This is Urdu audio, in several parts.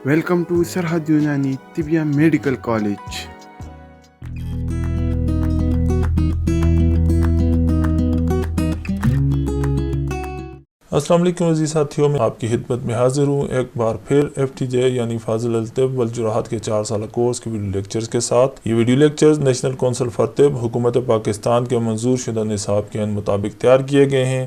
Welcome to Sarhad Yunani Tibia Medical College. السلام علیکم عزیز ساتھیوں، میں آپ کی خدمت میں حاضر ہوں ایک بار پھر FTJ یعنی فاضل الطب والجراحات کے 4 سالہ کورس کے ویڈیو لیکچرز کے ساتھ۔ یہ video lectures national council for طب حکومت پاکستان کے منظور شدہ نصاب کے مطابق تیار کیے گئے ہیں۔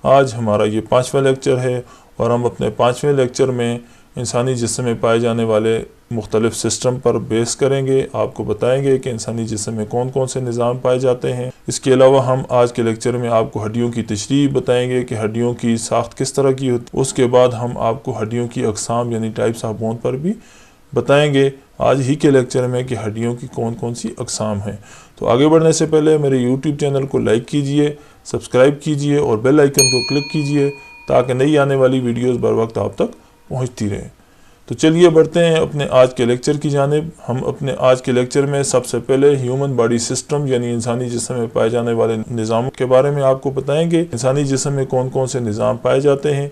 آج ہمارا یہ 5واں لیکچر ہے اور ہم اپنے 5ویں لیکچر میں انسانی جسم میں پائے جانے والے مختلف سسٹم پر بیس کریں گے۔ آپ کو بتائیں گے کہ انسانی جسم میں کون کون سے نظام پائے جاتے ہیں۔ اس کے علاوہ ہم آج کے لیکچر میں آپ کو ہڈیوں کی تشریح بتائیں گے کہ ہڈیوں کی ساخت کس طرح کی ہوتی ہے۔ اس کے بعد ہم آپ کو ہڈیوں کی اقسام یعنی ٹائپس آف بون پر بھی بتائیں گے آج ہی کے لیکچر میں کہ ہڈیوں کی کون کون سی اقسام ہیں۔ تو آگے بڑھنے سے پہلے میرے YouTube چینل کو لائک کیجئے، سبسکرائب کیجئے اور بیل آئیکن کو کلک کیجئے تاکہ نئی آنے والی ویڈیوز بر وقت آپ تک پہنچتی رہیں۔ تو چلیے بڑھتے ہیں اپنے آج کے لیکچر کی جانب۔ ہم اپنے آج کے لیکچر میں سب سے پہلے ہیومن باڈی سسٹم یعنی انسانی جسم میں پائے جانے والے نظاموں کے بارے میں آپ کو بتائیں گے۔ انسانی جسم میں کون کون سے نظام پائے جاتے ہیں،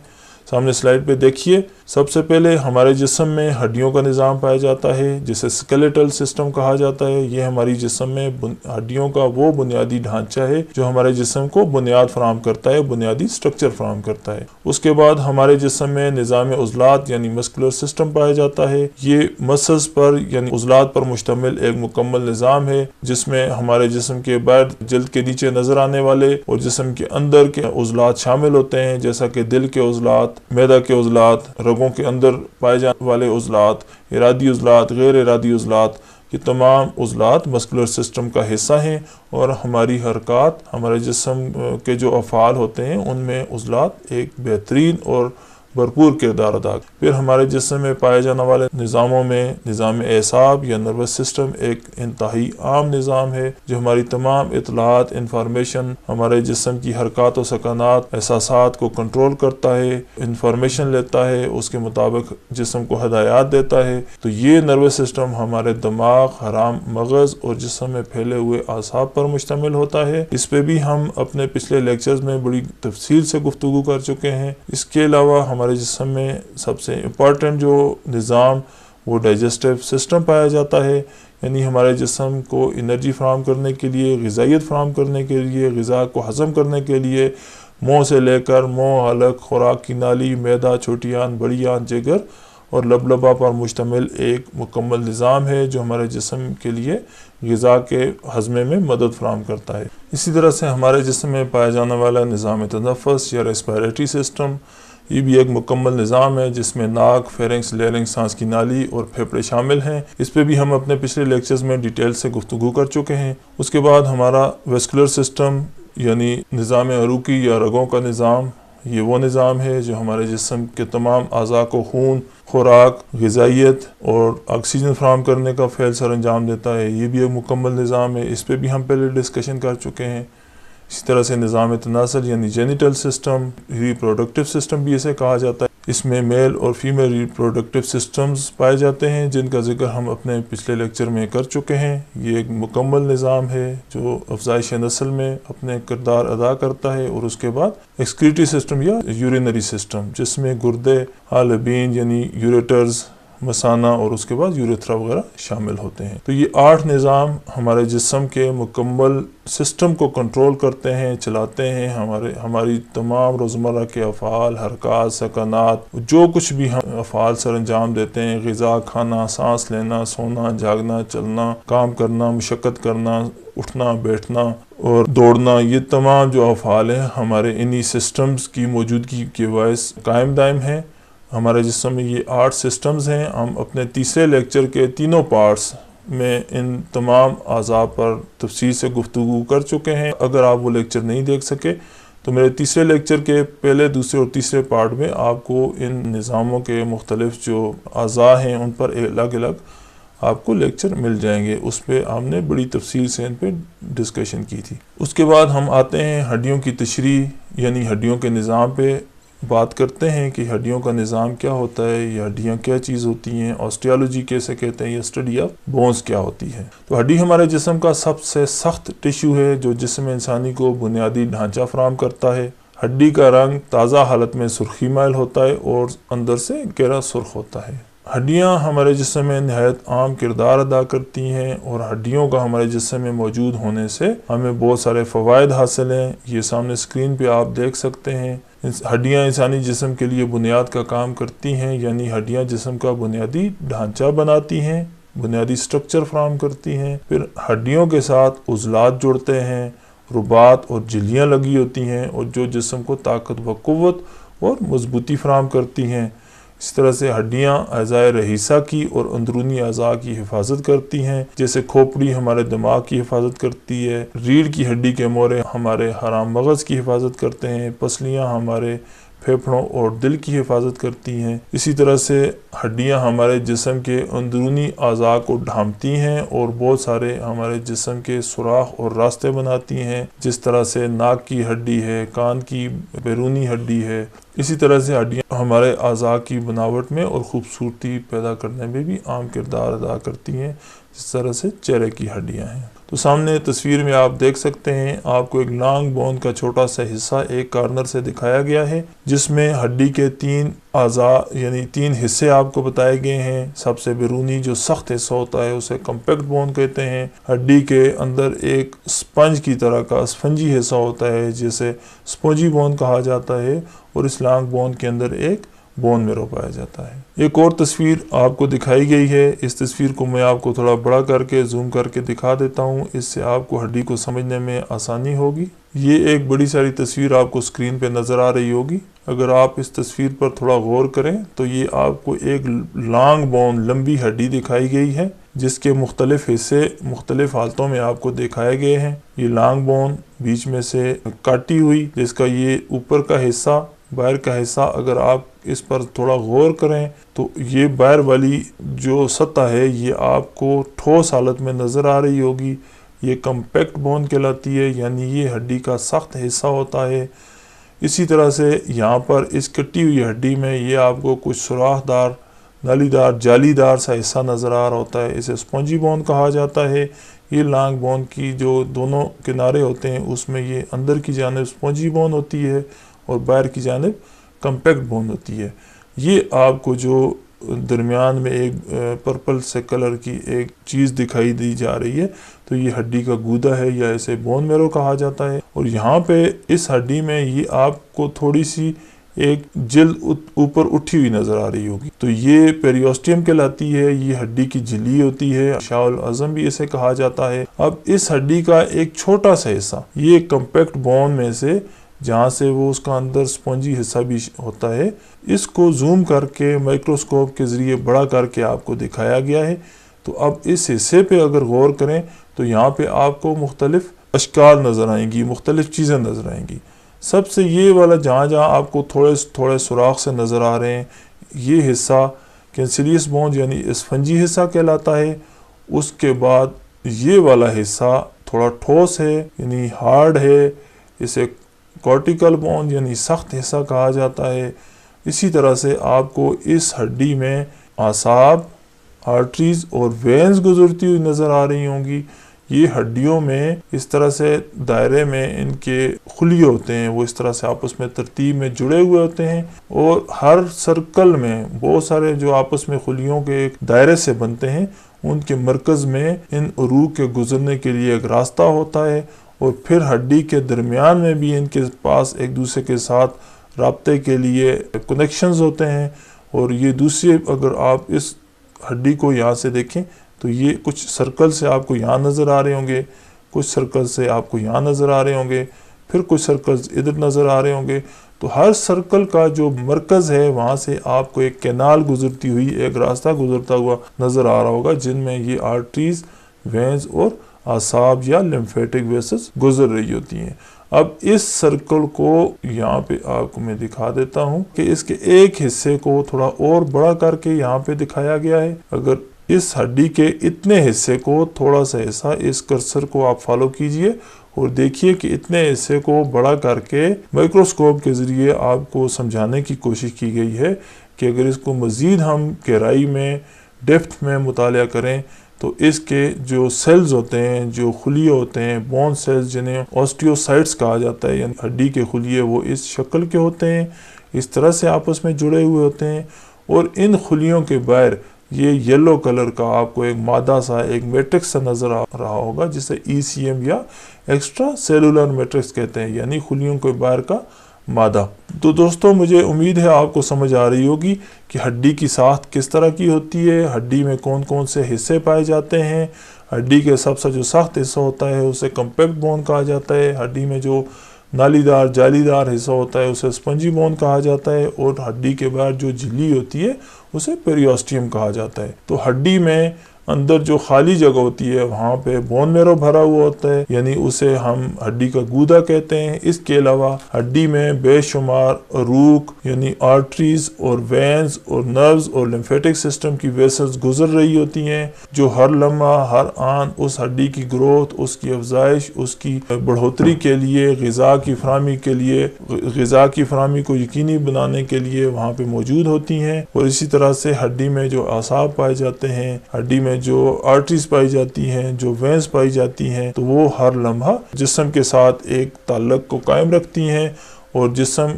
سامنے سلائیڈ پہ دیکھیے۔ سب سے پہلے ہمارے جسم میں ہڈیوں کا نظام پایا جاتا ہے جسے سکیلیٹل سسٹم کہا جاتا ہے۔ یہ ہماری جسم میں ہڈیوں کا وہ بنیادی ڈھانچہ ہے جو ہمارے جسم کو بنیاد فراہم کرتا ہے، بنیادی سٹرکچر فراہم کرتا ہے۔ اس کے بعد ہمارے جسم میں نظام عضلات یعنی مسکولر سسٹم پایا جاتا ہے۔ یہ مسلز پر یعنی عضلات پر مشتمل ایک مکمل نظام ہے جس میں ہمارے جسم کے باہر جلد کے نیچے نظر آنے والے اور جسم کے اندر کے عضلات شامل ہوتے ہیں، جیسا کہ دل کے عضلات، معدہ کے عضلات، رگوں کے اندر پائے جانے والے عضلات، ارادی عضلات، غیر ارادی عضلات۔ یہ تمام عضلات مسکولر سسٹم کا حصہ ہیں اور ہماری حرکات، ہمارے جسم کے جو افعال ہوتے ہیں ان میں عضلات ایک بہترین اور بھرپور کردار ادا کرتے ہیں۔ پھر ہمارے جسم میں پائے جانے والے نظاموں میں نظام اعصاب یا نروس سسٹم ایک انتہائی عام نظام ہے جو ہماری تمام اطلاعات، انفارمیشن، ہمارے جسم کی حرکات و سکنات، احساسات کو کنٹرول کرتا ہے، انفارمیشن لیتا ہے، اس کے مطابق جسم کو ہدایات دیتا ہے۔ تو یہ نروس سسٹم ہمارے دماغ، حرام مغز اور جسم میں پھیلے ہوئے اعصاب پر مشتمل ہوتا ہے۔ اس پہ بھی ہم اپنے پچھلے لیکچرز میں بڑی تفصیل سے گفتگو کر چکے ہیں۔ اس کے علاوہ ہمارے جسم میں سب سے امپورٹنٹ جو نظام وہ ڈائجسٹیو سسٹم پایا جاتا ہے، یعنی ہمارے جسم کو انرجی فراہم کرنے کے لیے، غذائیت فراہم کرنے کے لیے، غذا کو ہضم کرنے کے لیے منہ سے لے کر منہ، حلق، خوراک کی نالی، معدہ، چھوٹی آنت، بڑی آنت، جگر اور لبلبہ پر مشتمل ایک مکمل نظام ہے جو ہمارے جسم کے لیے غذا کے ہضمے میں مدد فراہم کرتا ہے۔ اسی طرح سے ہمارے جسم میں پایا جانے والا نظام تنفس یا ریسپیریٹری سسٹم، یہ بھی ایک مکمل نظام ہے جس میں ناک، فیرنکس، لیرنکس، سانس کی نالی اور پھیپھڑے شامل ہیں۔ اس پہ بھی ہم اپنے پچھلے لیکچرز میں ڈیٹیل سے گفتگو کر چکے ہیں۔ اس کے بعد ہمارا ویسکولر سسٹم یعنی نظام عروقی یا رگوں کا نظام، یہ وہ نظام ہے جو ہمارے جسم کے تمام اعضاء کو خون، خوراک، غذائیت اور آکسیجن فراہم کرنے کا فعل سر انجام دیتا ہے۔ یہ بھی ایک مکمل نظام ہے، اس پہ بھی ہم پہلے ڈسکشن کر چکے ہیں۔ اسی طرح سے نظام تناسل یعنی جینیٹل سسٹم، ریپروڈکٹیو سسٹم بھی اسے کہا جاتا ہے۔ اس میں میل اور فیمیل ریپروڈکٹیو سسٹمز پائے جاتے ہیں جن کا ذکر ہم اپنے پچھلے لیکچر میں کر چکے ہیں۔ یہ ایک مکمل نظام ہے جو افزائش نسل میں اپنے کردار ادا کرتا ہے۔ اور اس کے بعد ایکسکریٹری سسٹم یا یورینری سسٹم جس میں گردے، حالبین یعنی یوریٹرز، مثانہ اور اس کے بعد یوریتھرا وغیرہ شامل ہوتے ہیں۔ تو یہ 8 نظام ہمارے جسم کے مکمل سسٹم کو کنٹرول کرتے ہیں، چلاتے ہیں۔ ہماری تمام روزمرہ کے افعال، حرکات، سکنات، جو کچھ بھی ہم افعال سر انجام دیتے ہیں، غذا کھانا، سانس لینا، سونا، جاگنا، چلنا، کام کرنا، مشقت کرنا، اٹھنا، بیٹھنا اور دوڑنا، یہ تمام جو افعال ہیں ہمارے انہی سسٹمز کی موجودگی کے باعث قائم دائم ہیں۔ ہمارے جسم میں یہ 8 سسٹمز ہیں۔ ہم اپنے تیسرے لیکچر کے تینوں پارٹس میں ان تمام اعضاء پر تفصیل سے گفتگو کر چکے ہیں۔ اگر آپ وہ لیکچر نہیں دیکھ سکے تو میرے تیسرے لیکچر کے پہلے، دوسرے اور تیسرے پارٹ میں آپ کو ان نظاموں کے مختلف جو اعضاء ہیں ان پر الگ الگ آپ کو لیکچر مل جائیں گے۔ اس پہ ہم نے بڑی تفصیل سے ان پہ ڈسکشن کی تھی۔ اس کے بعد ہم آتے ہیں ہڈیوں کی تشریح یعنی ہڈیوں کے نظام پہ بات کرتے ہیں کہ ہڈیوں کا نظام کیا ہوتا ہے، یہ ہڈیاں کیا چیز ہوتی ہیں، آسٹیالوجی کیسے کہتے ہیں، یا اسٹڈی آف بونز کیا ہوتی ہے۔ تو ہڈی ہمارے جسم کا سب سے سخت ٹیشو ہے جو جسم انسانی کو بنیادی ڈھانچہ فراہم کرتا ہے۔ ہڈی کا رنگ تازہ حالت میں سرخی مائل ہوتا ہے اور اندر سے گہرا سرخ ہوتا ہے۔ ہڈیاں ہمارے جسم میں نہایت عام کردار ادا کرتی ہیں اور ہڈیوں کا ہمارے جسم میں موجود ہونے سے ہمیں بہت سارے فوائد حاصل ہیں۔ یہ سامنے اسکرین پہ آپ دیکھ سکتے ہیں۔ ہڈیاں انسانی جسم کے لیے بنیاد کا کام کرتی ہیں، یعنی ہڈیاں جسم کا بنیادی ڈھانچہ بناتی ہیں، بنیادی سٹرکچر فراہم کرتی ہیں۔ پھر ہڈیوں کے ساتھ عضلات جڑتے ہیں، رباط اور جھلیاں لگی ہوتی ہیں اور جو جسم کو طاقت و قوت اور مضبوطی فراہم کرتی ہیں۔ اس طرح سے ہڈیاں اعضاء رئیسہ کی اور اندرونی اعضاء کی حفاظت کرتی ہیں، جیسے کھوپڑی ہمارے دماغ کی حفاظت کرتی ہے، ریڑھ کی ہڈی کے مورے ہمارے حرام مغز کی حفاظت کرتے ہیں، پسلیاں ہمارے پھیپھڑوں اور دل کی حفاظت کرتی ہیں۔ اسی طرح سے ہڈیاں ہمارے جسم کے اندرونی اعضاء کو ڈھانپتی ہیں اور بہت سارے ہمارے جسم کے سوراخ اور راستے بناتی ہیں، جس طرح سے ناک کی ہڈی ہے، کان کی بیرونی ہڈی ہے۔ اسی طرح سے ہڈیاں ہمارے اعضاء کی بناوٹ میں اور خوبصورتی پیدا کرنے میں بھی عام کردار ادا کرتی ہیں، جس طرح سے چہرے کی ہڈیاں ہیں۔ تو سامنے تصویر میں آپ دیکھ سکتے ہیں، آپ کو ایک لانگ بون کا چھوٹا سا حصہ ایک کارنر سے دکھایا گیا ہے، جس میں ہڈی کے 3 اعضاء یعنی 3 حصے آپ کو بتائے گئے ہیں۔ سب سے بیرونی جو سخت حصہ ہوتا ہے اسے کمپیکٹ بون کہتے ہیں۔ ہڈی کے اندر ایک اسپنج کی طرح کا اسفنجی حصہ ہوتا ہے جسے اسپونجی بون کہا جاتا ہے، اور اس لانگ بون کے اندر ایک بون میرو پایا جاتا ہے۔ ایک اور تصویر آپ کو دکھائی گئی ہے، اس تصویر کو میں آپ کو تھوڑا بڑا کر کے زوم کر کے دکھا دیتا ہوں، اس سے آپ کو ہڈی کو سمجھنے میں آسانی ہوگی۔ یہ ایک بڑی ساری تصویر آپ کو اسکرین پہ نظر آ رہی ہوگی۔ اگر آپ اس تصویر پر تھوڑا غور کریں تو یہ آپ کو ایک لانگ بون لمبی ہڈی دکھائی گئی ہے، جس کے مختلف حصے مختلف حالتوں میں آپ کو دکھائے گئے ہیں۔ یہ لانگ بون بیچ میں سے کاٹی ہوئی، جس کا یہ اوپر کا حصہ، باہر کا حصہ، اگر آپ اس پر تھوڑا غور کریں تو یہ باہر والی جو سطح ہے یہ آپ کو ٹھوس حالت میں نظر آ رہی ہوگی۔ یہ کمپیکٹ بون کہلاتی ہے، یعنی یہ ہڈی کا سخت حصہ ہوتا ہے۔ اسی طرح سے یہاں پر اس کٹی ہوئی ہڈی میں یہ آپ کو کچھ سوراخ دار، نالی دار، جالی دار سا حصہ نظر آ رہا ہوتا ہے، اسے اسپونجی بون کہا جاتا ہے۔ یہ لانگ بون کی جو دونوں کنارے ہوتے ہیں اس میں یہ اندر کی جانب اسپونجی بون ہوتی ہے اور باہر کی جانب کمپیکٹ بون ہوتی ہے۔ یہ آپ کو جو درمیان میں ایک پرپل سے کلر کی ایک چیز دکھائی دی جا رہی ہے تو یہ ہڈی کا گودا ہے یا اسے بون میرو کہا جاتا ہے، اور یہاں پہ اس ہڈی میں یہ آپ کو تھوڑی سی ایک جلد اوپر اٹھی ہوئی نظر آ رہی ہوگی، تو یہ پیریوسٹیم کہلاتی ہے۔ یہ ہڈی کی جھلی ہوتی ہے، شاہ العظم بھی اسے کہا جاتا ہے۔ اب اس ہڈی کا ایک چھوٹا سا حصہ یہ کمپیکٹ بون میں سے، جہاں سے وہ اس کا اندر سپونجی حصہ بھی ہوتا ہے، اس کو زوم کر کے مائکروسکوپ کے ذریعے بڑا کر کے آپ کو دکھایا گیا ہے۔ تو اب اس حصے پہ اگر غور کریں تو یہاں پہ آپ کو مختلف اشکال نظر آئیں گی، مختلف چیزیں نظر آئیں گی۔ سب سے یہ والا جہاں جہاں آپ کو تھوڑے سوراخ سے نظر آ رہے ہیں، یہ حصہ کینسیلیس بون یعنی اسفنجی حصہ کہلاتا ہے۔ اس کے بعد یہ والا حصہ تھوڑا ٹھوس ہے یعنی ہارڈ ہے، اسے کورٹیکل بون یعنی سخت حصہ کہا جاتا ہے۔ اسی طرح سے آپ کو اس ہڈی میں اعصاب، آرٹریز اور وینز گزرتی ہوئی نظر آ رہی ہوں گی۔ یہ ہڈیوں میں اس طرح سے دائرے میں ان کے خلیے ہوتے ہیں، وہ اس طرح سے آپس میں ترتیب میں جڑے ہوئے ہوتے ہیں، اور ہر سرکل میں بہت سارے جو آپس میں خلیوں کے ایک دائرے سے بنتے ہیں، ان کے مرکز میں ان عروق کے گزرنے کے لیے ایک راستہ ہوتا ہے، اور پھر ہڈی کے درمیان میں بھی ان کے پاس ایک دوسرے کے ساتھ رابطے کے لیے کنیکشنز ہوتے ہیں۔ اور یہ دوسرے اگر آپ اس ہڈی کو یہاں سے دیکھیں تو یہ کچھ سرکل سے آپ کو یہاں نظر آ رہے ہوں گے، کچھ سرکل سے آپ کو یہاں نظر آ رہے ہوں گے، پھر کچھ سرکلز ادھر نظر آ رہے ہوں گے۔ تو ہر سرکل کا جو مرکز ہے وہاں سے آپ کو ایک کینال گزرتی ہوئی، ایک راستہ گزرتا ہوا نظر آ رہا ہوگا، جن میں یہ آرٹریز، وینز اور اعصاب یا لیمفیٹک ویسلز گزر رہی ہوتی ہیں۔ اب اس سرکل کو یہاں پہ آپ کو میں دکھا دیتا ہوں کہ اس کے ایک حصے کو تھوڑا اور بڑا کر کے یہاں پہ دکھایا گیا ہے۔ اگر اس ہڈی کے اتنے حصے کو، تھوڑا سا حصہ، اس کرسر کو آپ فالو کیجئے اور دیکھیے کہ اتنے حصے کو بڑا کر کے مائکروسکوپ کے ذریعے آپ کو سمجھانے کی کوشش کی گئی ہے کہ اگر اس کو مزید ہم گہرائی میں، ڈیپتھ میں مطالعہ کریں تو اس کے جو سیلز ہوتے ہیں، جو خلیے ہوتے ہیں، بون سیلز جنہیں اوسٹیوسائٹس کہا جاتا ہے، یعنی ہڈی کے خلیے، وہ اس شکل کے ہوتے ہیں، اس طرح سے آپس میں جڑے ہوئے ہوتے ہیں، اور ان خلیوں کے باہر یہ یلو کلر کا آپ کو ایک مادہ سا، ایک میٹرکس سا نظر آ رہا ہوگا، جسے ECM یا ایکسٹرا سیلولر میٹرکس کہتے ہیں، یعنی خلیوں کے باہر کا مادہ۔ تو دوستوں مجھے امید ہے آپ کو سمجھ آ رہی ہوگی کہ ہڈی کی ساخت کس طرح کی ہوتی ہے، ہڈی میں کون کون سے حصے پائے جاتے ہیں۔ ہڈی کے سب سے جو سخت حصہ ہوتا ہے اسے کمپیکٹ بون کہا جاتا ہے، ہڈی میں جو نالی دار جالی دار حصہ ہوتا ہے اسے اسپنجی بون کہا جاتا ہے، اور ہڈی کے باہر جو جھلی ہوتی ہے اسے پیریوسٹیم کہا جاتا ہے۔ تو ہڈی میں اندر جو خالی جگہ ہوتی ہے وہاں پہ بون میرو بھرا ہوا ہوتا ہے، یعنی اسے ہم ہڈی کا گودا کہتے ہیں۔ اس کے علاوہ ہڈی میں بے شمار عروق یعنی آرٹریز اور وینز اور نروز اور لمفیٹک سسٹم کی ویسلز گزر رہی ہوتی ہیں، جو ہر لمحہ ہر آن اس ہڈی کی گروتھ، اس کی افزائش، اس کی بڑھوتری کے لیے، غذا کی فراہمی کو یقینی بنانے کے لیے وہاں پہ موجود ہوتی ہیں۔ اور اسی طرح سے ہڈی میں جو اعصاب پائے جاتے ہیں، ہڈی میں جو آرٹریز پائی جاتی ہیں، جو وینز پائی جاتی ہیں، تو وہ ہر لمحہ جسم کے ساتھ ایک تعلق کو قائم رکھتی ہیں، اور جسم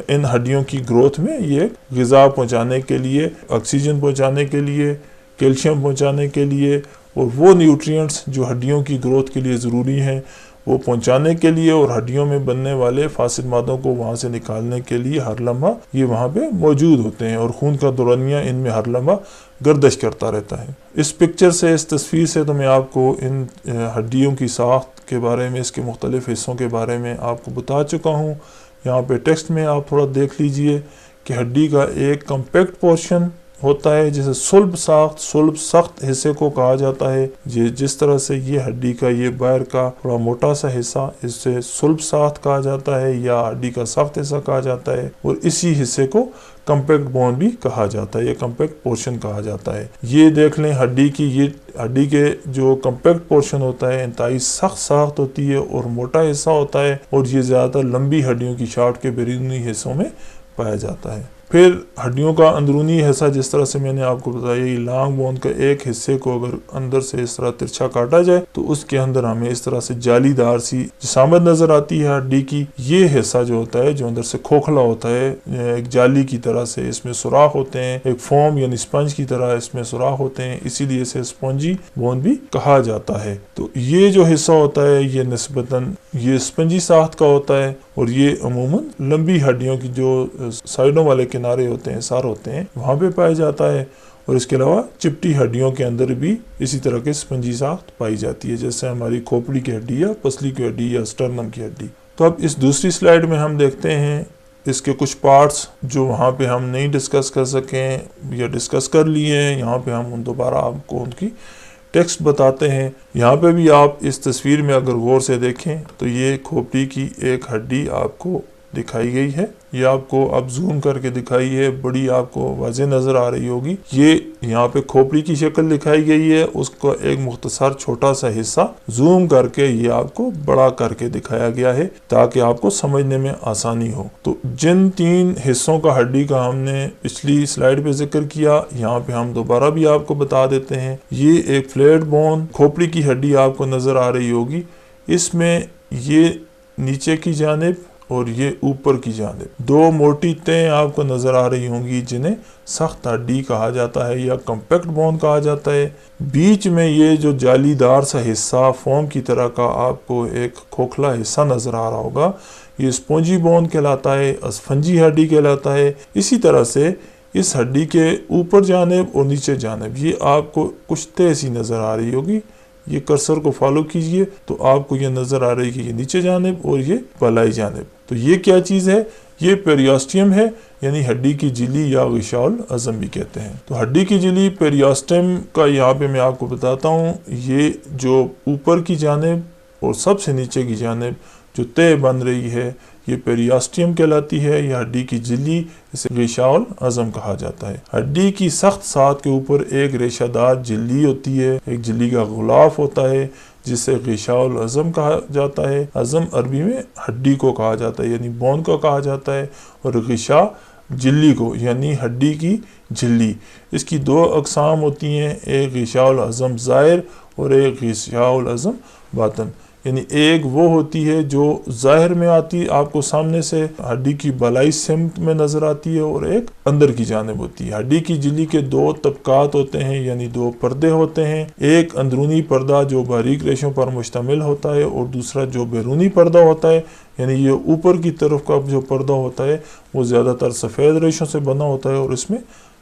ان ہڈیوں کی گروتھ میں یہ غذا پہنچانے کے لیے، آکسیجن پہنچانے کے لیے، کیلشیم پہنچانے کے لیے، اور وہ نیوٹرینٹس جو ہڈیوں کی گروتھ کے لیے ضروری ہیں وہ پہنچانے کے لیے، اور ہڈیوں میں بننے والے فاسد مادوں کو وہاں سے نکالنے کے لیے ہر لمحہ یہ وہاں پہ موجود ہوتے ہیں، اور خون کا دورانیہ ان میں ہر لمحہ گردش کرتا رہتا ہے۔ اس پکچر سے، اس تصویر سے تو میں آپ کو ان ہڈیوں کی ساخت کے بارے میں، اس کے مختلف حصوں کے بارے میں آپ کو بتا چکا ہوں۔ یہاں پہ ٹیکسٹ میں آپ تھوڑا دیکھ لیجئے کہ ہڈی کا ایک کمپیکٹ پورشن ہوتا ہے جسے صلب سخت حصے کو کہا جاتا ہے۔ جس طرح سے یہ ہڈی کا یہ باہر کا تھوڑا موٹا سا حصہ، اس سے صلب ساخت کہا جاتا ہے یا ہڈی کا سخت حصہ کہا جاتا ہے، اور اسی حصے کو کمپیکٹ بون بھی کہا جاتا ہے یا کمپیکٹ پورشن کہا جاتا ہے۔ یہ دیکھ لیں ہڈی کے جو کمپیکٹ پورشن ہوتا ہے انتہائی سخت ساخت ہوتی ہے اور موٹا حصہ ہوتا ہے، اور یہ زیادہ تر لمبی ہڈیوں کی شافٹ کے بیرونی حصوں میں پایا جاتا ہے۔ پھر ہڈیوں کا اندرونی حصہ، جس طرح سے میں نے آپ کو بتایا، یہ لانگ بون کے ایک حصے کو اگر اندر سے اس طرح ترچھا کاٹا جائے تو اس کے اندر ہمیں اس طرح سے جالی دار سی جسامت نظر آتی ہے ہڈی کی۔ یہ حصہ جو ہوتا ہے جو اندر سے کھوکھلا ہوتا ہے، ایک جالی کی طرح سے اس میں سوراخ ہوتے ہیں، ایک فوم یعنی اسپنج کی طرح اس میں سوراخ ہوتے ہیں، اسی لیے اسے اسپنجی بون بھی کہا جاتا ہے۔ تو یہ جو حصہ ہوتا ہے یہ نسبتاً یہ اسپنجی ساخت کا ہوتا ہے، اور یہ عموماً لمبی ہڈیوں کی جو سائڈوں والے کنارے ہوتے ہیں، سر ہوتے ہیں، وہاں پہ پایا جاتا ہے۔ اور اس کے علاوہ چپٹی ہڈیوں کے اندر بھی اسی طرح کے اسپنجی ساخت پائی جاتی ہے، جیسے ہماری کھوپڑی کی ہڈی یا پسلی کی ہڈی یا اسٹرنم کی ہڈی۔ تو اب اس دوسری سلائیڈ میں ہم دیکھتے ہیں اس کے کچھ پارٹس جو وہاں پہ ہم نہیں ڈسکس کر سکیں یا ڈسکس کر لیے ہیں، یہاں پہ ہم دوبارہ آپ کو ان کی ٹیکسٹ بتاتے ہیں۔ یہاں پہ بھی آپ اس تصویر میں اگر غور سے دیکھیں تو یہ کھوپڑی کی ایک ہڈی آپ کو دکھائی گئی ہے، یہ آپ کو اب زوم کر کے دکھائی ہے، بڑی آپ کو واضح نظر آ رہی ہوگی۔ یہ یہاں پہ کھوپڑی کی شکل دکھائی گئی ہے، اس کو ایک مختصر چھوٹا سا حصہ زوم کر کے یہ آپ کو بڑا کر کے دکھایا گیا ہے تاکہ آپ کو سمجھنے میں آسانی ہو۔ تو جن تین حصوں کا ہڈی کا ہم نے پچھلی سلائیڈ پہ ذکر کیا، یہاں پہ ہم دوبارہ بھی آپ کو بتا دیتے ہیں۔ یہ ایک فلیٹ بون کھوپڑی کی ہڈی آپ کو نظر آ رہی ہوگی، اس میں یہ نیچے کی جانب اور یہ اوپر کی جانب دو موٹی تہیں آپ کو نظر آ رہی ہوں گی، جنہیں سخت ہڈی کہا جاتا ہے یا کمپیکٹ بون کہا جاتا ہے۔ بیچ میں یہ جو جالی دار سا حصہ فوم کی طرح کا آپ کو ایک کھوکھلا حصہ نظر آ رہا ہوگا، یہ اسپونجی بون کہلاتا ہے، اسفنجی ہڈی کہلاتا ہے۔ اسی طرح سے اس ہڈی کے اوپر جانب اور نیچے جانب یہ آپ کو کچھ تہ سی نظر آ رہی ہوگی۔ یہ کرسر کو فالو کیجئے تو آپ کو یہ نظر آ رہی ہے کہ یہ نیچے جانب اور یہ بالائی جانب۔ تو یہ کیا چیز ہے؟ یہ پیریوسٹیم ہے، یعنی ہڈی کی جھلی یا غشاء العظم بھی کہتے ہیں۔ تو ہڈی کی جھلی پیریوسٹیم کا یہاں پہ میں آپ کو بتاتا ہوں، یہ جو اوپر کی جانب اور سب سے نیچے کی جانب جو تہ بن رہی ہے یہ پیریوسٹیم کہلاتی ہے، یہ ہڈی کی جھلی، اسے غشاء العظم کہا جاتا ہے۔ ہڈی کی سخت سطح کے اوپر ایک ریشہ دار جھلی ہوتی ہے، ایک جھلی کا غلاف ہوتا ہے جسے غشاء العظم کہا جاتا ہے۔ عظم عربی میں ہڈی کو کہا جاتا ہے، یعنی بون کو کہا جاتا ہے، اور غشاء جھلی کو یعنی ہڈی کی جھلی۔ اس کی دو اقسام ہوتی ہیں، ایک غشاء العظم ظاہر اور ایک غشاء العظم باطن۔ یعنی ایک وہ ہوتی ہے جو ظاہر میں آتی آپ کو سامنے سے ہڈی کی بالائی سمت میں نظر آتی ہے، اور ایک اندر کی جانب ہوتی ہے۔ ہڈی کی جھلی کے دو طبقات ہوتے ہیں، یعنی دو پردے ہوتے ہیں، ایک اندرونی پردہ جو باریک ریشوں پر مشتمل ہوتا ہے، اور دوسرا جو بیرونی پردہ ہوتا ہے، یعنی یہ اوپر کی طرف کا جو پردہ ہوتا ہے وہ زیادہ تر سفید ریشوں سے بنا ہوتا ہے، اور اس میں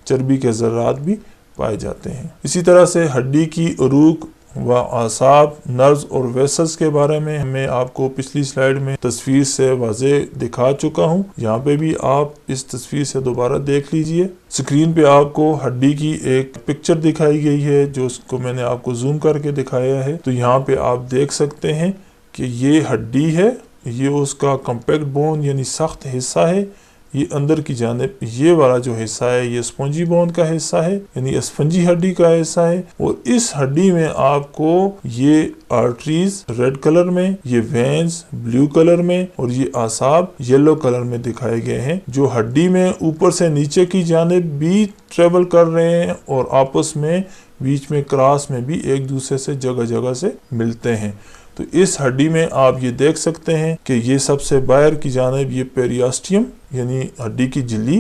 چربی کے ذرات بھی پائے جاتے ہیں۔ اسی طرح سے ہڈی کی عروق و اعصاب، نروز اور ویسلز کے بارے میں آپ کو پچھلی سلائیڈ میں تصویر سے واضح دکھا چکا ہوں، یہاں پہ بھی آپ اس تصویر سے دوبارہ دیکھ لیجئے۔ سکرین پہ آپ کو ہڈی کی ایک پکچر دکھائی گئی ہے جو اس کو میں نے آپ کو زوم کر کے دکھایا ہے، تو یہاں پہ آپ دیکھ سکتے ہیں کہ یہ ہڈی ہے، یہ اس کا کمپیکٹ بون یعنی سخت حصہ ہے، یہ اندر کی جانب یہ والا جو حصہ ہے یہ اسپونجی بون کا حصہ ہے، یعنی اسفنجی ہڈی کا حصہ ہے، اور اس ہڈی میں آپ کو یہ آرٹریز ریڈ کلر میں، یہ وینز بلیو کلر میں، اور یہ اعصاب یلو کلر میں دکھائے گئے ہیں، جو ہڈی میں اوپر سے نیچے کی جانب بھی ٹریول کر رہے ہیں اور آپس میں بیچ میں کراس میں بھی ایک دوسرے سے جگہ جگہ سے ملتے ہیں۔ تو اس ہڈی میں آپ یہ دیکھ سکتے ہیں کہ یہ سب سے باہر کی جانب یہ پیریاسٹیم یعنی ہڈی کی جھلی،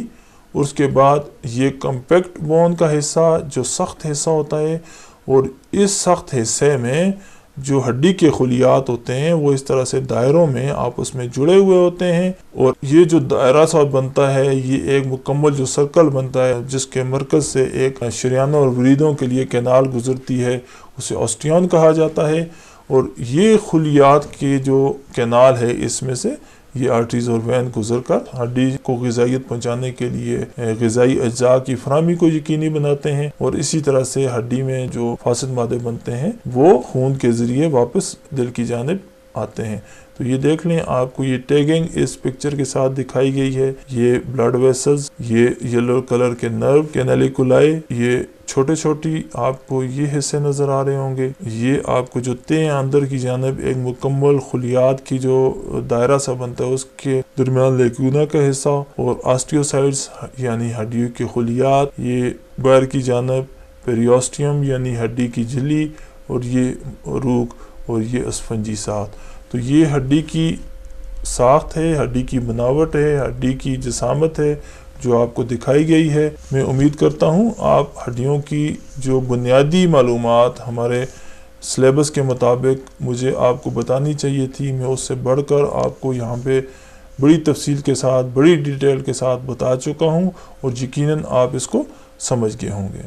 اور اس کے بعد یہ کمپیکٹ بون کا حصہ جو سخت حصہ ہوتا ہے، اور اس سخت حصے میں جو ہڈی کے خلیات ہوتے ہیں وہ اس طرح سے دائروں میں آپس میں جڑے ہوئے ہوتے ہیں، اور یہ جو دائرہ سا بنتا ہے یہ ایک مکمل جو سرکل بنتا ہے جس کے مرکز سے ایک شریانوں اور وریدوں کے لیے کینال گزرتی ہے، اسے اوسٹیون کہا جاتا ہے، اور یہ خلیات کے جو کینال ہے اس میں سے یہ آرٹریز اور وین گزر کر ہڈی کو غذائیت پہنچانے کے لیے غذائی اجزاء کی فراہمی کو یقینی بناتے ہیں، اور اسی طرح سے ہڈی میں جو فاسد مادے بنتے ہیں وہ خون کے ذریعے واپس دل کی جانب آتے ہیں۔ تو یہ دیکھ لیں، آپ کو یہ ٹیگنگ اس پکچر کے ساتھ دکھائی گئی ہے، یہ بلڈ ویسلز، یہ یلو کلر کے نرو کینیلیکولائی، یہ چھوٹے چھوٹی آپ کو یہ حصے نظر آ رہے ہوں گے، یہ آپ کو جو تہیں اندر کی جانب ایک مکمل خلیات کی جو دائرہ سا بنتا ہے اس کے درمیان لیکونا کا حصہ، اور آسٹیوسائٹس یعنی ہڈیوں کے خلیات، یہ باہر کی جانب پیریوسٹیم یعنی ہڈی کی جھلی، اور یہ عروق، اور یہ اسفنجی ساخت۔ تو یہ ہڈی کی ساخت ہے، ہڈی کی بناوٹ ہے، ہڈی کی جسامت ہے جو آپ کو دکھائی گئی ہے۔ میں امید کرتا ہوں آپ ہڈیوں کی جو بنیادی معلومات ہمارے سلیبس کے مطابق مجھے آپ کو بتانی چاہیے تھی، میں اس سے بڑھ کر آپ کو یہاں پہ بڑی تفصیل کے ساتھ، بڑی ڈیٹیل کے ساتھ بتا چکا ہوں، اور یقیناً آپ اس کو سمجھ گئے ہوں گے۔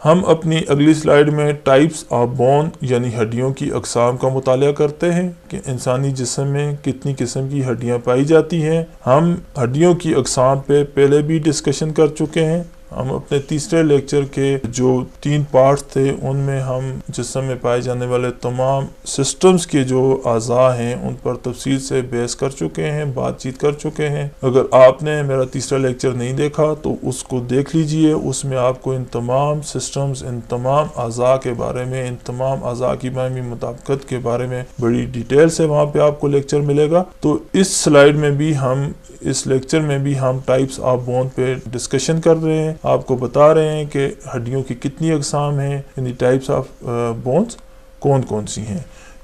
ہم اپنی اگلی سلائیڈ میں ٹائپس آف بون یعنی ہڈیوں کی اقسام کا مطالعہ کرتے ہیں کہ انسانی جسم میں کتنی قسم کی ہڈیاں پائی جاتی ہیں۔ ہم ہڈیوں کی اقسام پہ پہلے بھی ڈسکشن کر چکے ہیں۔ ہم اپنے تیسرے لیکچر کے جو 3 پارٹس تھے ان میں ہم جسم میں پائے جانے والے تمام سسٹمز کے جو اعضاء ہیں ان پر تفصیل سے بحث کر چکے ہیں، بات چیت کر چکے ہیں۔ اگر آپ نے میرا تیسرا لیکچر نہیں دیکھا تو اس کو دیکھ لیجئے، اس میں آپ کو ان تمام سسٹمز، ان تمام اعضاء کے بارے میں، ان تمام اعضاء کی باہمی مطابقت کے بارے میں بڑی ڈیٹیل سے وہاں پہ آپ کو لیکچر ملے گا۔ تو اس سلائیڈ میں بھی اس لیکچر میں بھی ہم ٹائپس آف بون پہ ڈسکشن کر رہے ہیں، آپ کو بتا رہے ہیں کہ ہڈیوں کی کتنی اقسام ہیں، یعنی ٹائپس آف بونز کون کون سی ہیں۔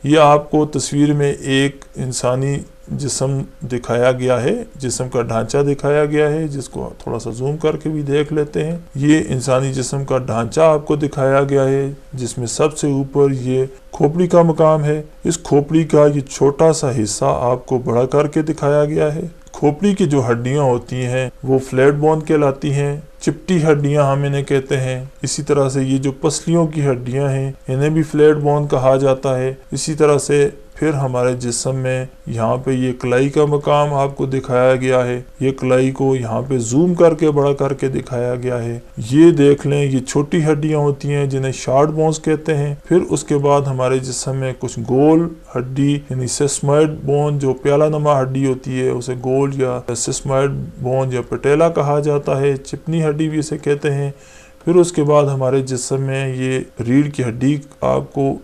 یہ آپ کو تصویر میں ایک انسانی جسم دکھایا گیا ہے، جسم کا ڈھانچہ دکھایا گیا ہے، جس کو تھوڑا سا زوم کر کے بھی دیکھ لیتے ہیں۔ یہ انسانی جسم کا ڈھانچہ آپ کو دکھایا گیا ہے جس میں سب سے اوپر یہ کھوپڑی کا مقام ہے۔ اس کھوپڑی کا یہ چھوٹا سا حصہ آپ کو بڑا کر کے دکھایا گیا ہے۔ کھوپڑی کی جو ہڈیاں ہوتی ہیں وہ فلیٹ بون کہلاتی ہیں، چپٹی ہڈیاں ہم انہیں کہتے ہیں۔ اسی طرح سے یہ جو پسلیوں کی ہڈیاں ہیں انہیں بھی فلیٹ بون کہا جاتا ہے۔ اسی طرح سے پھر ہمارے جسم میں یہاں پہ یہ کلائی کا مقام آپ کو دکھایا گیا ہے، یہ کلائی کو یہاں پہ زوم کر کے بڑا کر کے دکھایا گیا ہے۔ یہ دیکھ لیں، یہ چھوٹی ہڈیاں ہوتی ہیں جنہیں شارٹ بونز کہتے ہیں۔ پھر اس کے بعد ہمارے جسم میں کچھ گول ہڈی یعنی سیسمائڈ بون جو پیالہ نما ہڈی ہوتی ہے اسے گول یا سیسمائڈ بون یا پٹیلا کہا جاتا ہے، چپنی ہڈی بھی اسے کہتے ہیں۔ پھر اس کے بعد ہمارے جسم میں یہ ریڑھ کی ہڈی آپ کو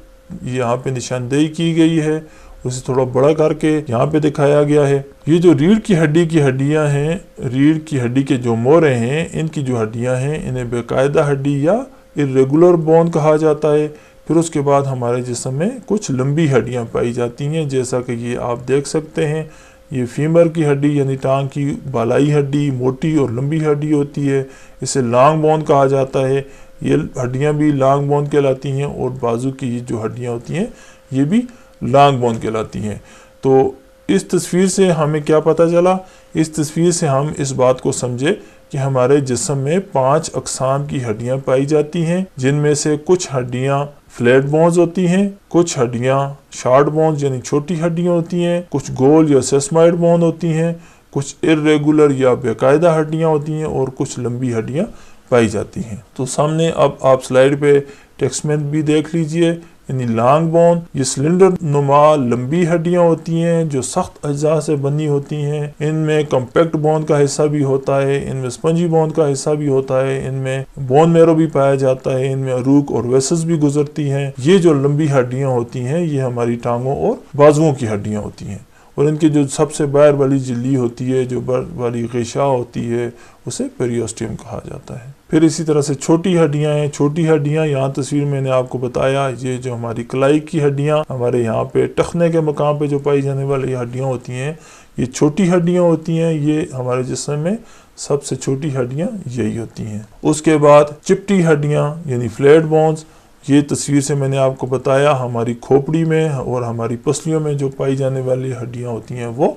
یہاں پہ نشاندہی کی گئی ہے، اسے تھوڑا بڑا کر کے یہاں پہ دکھایا گیا ہے۔ یہ جو ریڑھ کی ہڈی کی ہڈیاں ہیں، ریڑھ کی ہڈی کے جو موڑے ہیں، ان کی جو ہڈیاں ہیں انہیں باقاعدہ ہڈی یا irregular بون کہا جاتا ہے۔ پھر اس کے بعد ہمارے جسم میں کچھ لمبی ہڈیاں پائی جاتی ہیں، جیسا کہ یہ آپ دیکھ سکتے ہیں، یہ فیمر کی ہڈی یعنی ٹانگ کی بالائی ہڈی موٹی اور لمبی ہڈی ہوتی ہے، اسے لانگ بون کہا جاتا ہے۔ یہ ہڈیاں بھی لانگ بون کہلاتی ہیں، اور بازو کی جو ہڈیاں ہوتی ہیں یہ بھی لانگ بون کہلاتی ہیں۔ تو اس تصویر سے ہمیں کیا پتہ چلا؟ اس تصویر سے ہم اس بات کو سمجھے کہ ہمارے جسم میں 5 اقسام کی ہڈیاں پائی جاتی ہیں، جن میں سے کچھ ہڈیاں فلیٹ بونز ہوتی ہیں، کچھ ہڈیاں شارٹ بونز یعنی چھوٹی ہڈیاں ہوتی ہیں، کچھ گول یا سیسمائڈ بون ہوتی ہیں، کچھ ارریگولر یا باقاعدہ ہڈیاں ہوتی ہیں، اور کچھ لمبی ہڈیاں پائی جاتی ہیں۔ تو سامنے اب آپ سلائیڈ پہ ٹیکسٹ میں بھی دیکھ لیجئے، یعنی لانگ بون یہ سلنڈر نما لمبی ہڈیاں ہوتی ہیں جو سخت اجزاء سے بنی ہوتی ہیں، ان میں کمپیکٹ بون کا حصہ بھی ہوتا ہے، ان میں سپنجی بون کا حصہ بھی ہوتا ہے، ان میں بون میرو بھی پایا جاتا ہے، ان میں عروق اور ویسز بھی گزرتی ہیں۔ یہ جو لمبی ہڈیاں ہوتی ہیں یہ ہماری ٹانگوں اور بازوؤں کی ہڈیاں ہوتی ہیں، اور ان کی جو سب سے باہر والی جھلی ہوتی ہے، جو باہر والی غشا ہوتی ہے، اسے پیریوسٹیم کہا جاتا ہے۔ پھر اسی طرح سے چھوٹی ہڈیاں ہیں، چھوٹی ہڈیاں یہاں تصویر میں نے آپ کو بتایا، یہ جو ہماری کلائی کی ہڈیاں ہمارے یہاں پہ ٹخنے کے مقام پہ جو پائی جانے والی ہڈیاں ہوتی ہیں یہ چھوٹی ہڈیاں ہوتی ہیں، یہ ہمارے جسم میں سب سے چھوٹی ہڈیاں یہی ہوتی ہیں۔ اس کے بعد چپٹی ہڈیاں یعنی فلیٹ بونز، یہ تصویر سے میں نے آپ کو بتایا ہماری کھوپڑی میں اور ہماری پسلیوں میں جو پائی جانے والی ہڈیاں ہوتی ہیں وہ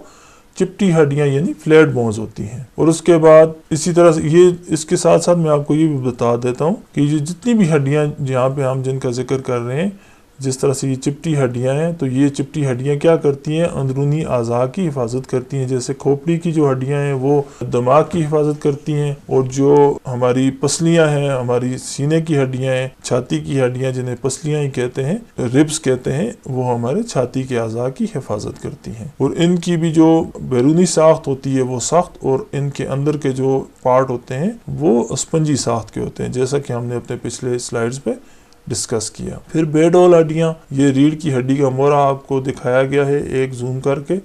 چپٹی ہڈیاں یعنی فلیٹ بونز ہوتی ہیں۔ اور اس کے بعد اسی طرح سے یہ اس کے ساتھ ساتھ میں آپ کو یہ بھی بتا دیتا ہوں کہ یہ جتنی بھی ہڈیاں یہاں پہ ہم جن کا ذکر کر رہے ہیں، جس طرح سے یہ چپٹی ہڈیاں ہیں، تو یہ چپٹی ہڈیاں کیا کرتی ہیں؟ اندرونی اعضاء کی حفاظت کرتی ہیں، جیسے کھوپڑی کی جو ہڈیاں ہیں وہ دماغ کی حفاظت کرتی ہیں، اور جو ہماری پسلیاں ہیں، ہماری سینے کی ہڈیاں ہیں، چھاتی کی ہڈیاں جنہیں پسلیاں ہی کہتے ہیں، ربس کہتے ہیں، وہ ہمارے چھاتی کے اعضاء کی حفاظت کرتی ہیں۔ اور ان کی بھی جو بیرونی ساخت ہوتی ہے وہ سخت، اور ان کے اندر کے جو پارٹ ہوتے ہیں وہ اسپنجی ساخت کے ہوتے ہیں، جیسا کہ ہم نے اپنے پچھلے سلائیڈز پہ ڈسکس کیا۔ پھر بیڈ ہول ہڈیاں، یہ ریڑھ کی ہڈی کا مورا آپ کو دکھایا گیا ہے ایک زوم کر کے،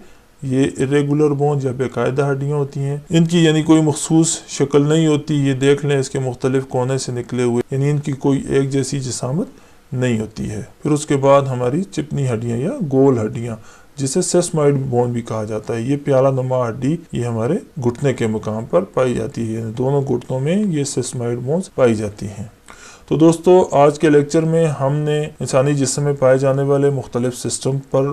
یہ ارریگولر بون یا باقاعدہ ہڈیاں ہوتی ہیں، ان کی یعنی کوئی مخصوص شکل نہیں ہوتی، یہ دیکھ لیں اس کے مختلف کونے سے نکلے ہوئے، یعنی ان کی کوئی ایک جیسی جسامت نہیں ہوتی ہے۔ پھر اس کے بعد ہماری چپنی ہڈیاں یا گول ہڈیاں جسے سیسمائڈ بون بھی کہا جاتا ہے، یہ پیالہ نما ہڈی یہ ہمارے گھٹنے کے مقام پر پائی جاتی ہے، یعنی دونوں گھٹنوں میں یہ سیسمائڈ بونز پائی جاتی ہیں۔ تو دوستو آج کے لیکچر میں ہم نے انسانی جسم میں پائے جانے والے مختلف سسٹم پر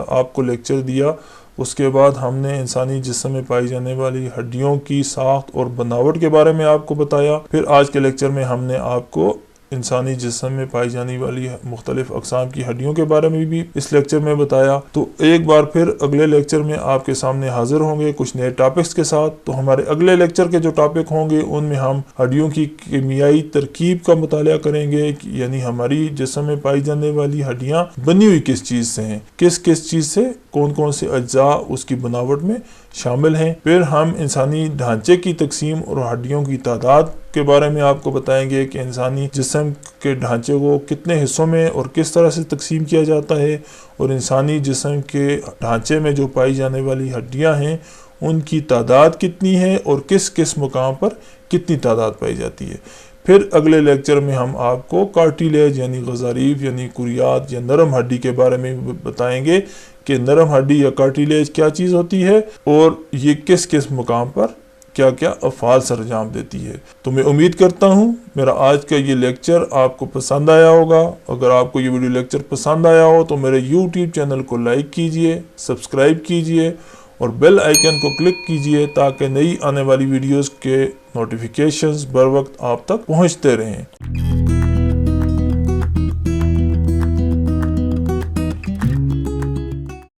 آپ کو لیکچر دیا۔ اس کے بعد ہم نے انسانی جسم میں پائی جانے والی ہڈیوں کی ساخت اور بناوٹ کے بارے میں آپ کو بتایا۔ پھر آج کے لیکچر میں ہم نے آپ کو انسانی جسم میں پائی جانے والی مختلف اقسام کی ہڈیوں کے بارے میں بھی اس لیکچر میں بتایا۔ تو ایک بار پھر اگلے لیکچر میں آپ کے سامنے حاضر ہوں گے کچھ نئے ٹاپکس کے ساتھ۔ تو ہمارے اگلے لیکچر کے جو ٹاپک ہوں گے ان میں ہم ہڈیوں کی کیمیائی ترکیب کا مطالعہ کریں گے، یعنی ہماری جسم میں پائی جانے والی ہڈیاں بنی ہوئی کس چیز سے ہیں، کس چیز سے، کون کون سے اجزاء اس کی بناوٹ میں شامل ہیں۔ پھر ہم انسانی ڈھانچے کی تقسیم اور ہڈیوں کی تعداد کے بارے میں آپ کو بتائیں گے کہ انسانی جسم کے ڈھانچے کو کتنے حصوں میں اور کس طرح سے تقسیم کیا جاتا ہے، اور انسانی جسم کے ڈھانچے میں جو پائی جانے والی ہڈیاں ہیں ان کی تعداد کتنی ہے اور کس مقام پر کتنی تعداد پائی جاتی ہے۔ پھر اگلے لیکچر میں ہم آپ کو کارٹیلیج یعنی غضاریف یعنی کریات یا نرم ہڈی کے بارے میں بتائیں گے کہ نرم ہڈی یا کارٹیلیج کیا چیز ہوتی ہے اور یہ کس مقام پر کیا کیا افعال سر انجام دیتی ہے۔ تو میں امید کرتا ہوں میرا آج کا یہ لیکچر آپ کو پسند آیا ہوگا۔ اگر آپ کو یہ ویڈیو لیکچر پسند آیا ہو تو میرے یوٹیوب چینل کو لائک کیجئے، سبسکرائب کیجئے اور بیل آئیکن کو کلک کیجئے تاکہ نئی آنے والی ویڈیوز کے نوٹیفیکیشنز بر وقت آپ تک پہنچتے رہیں۔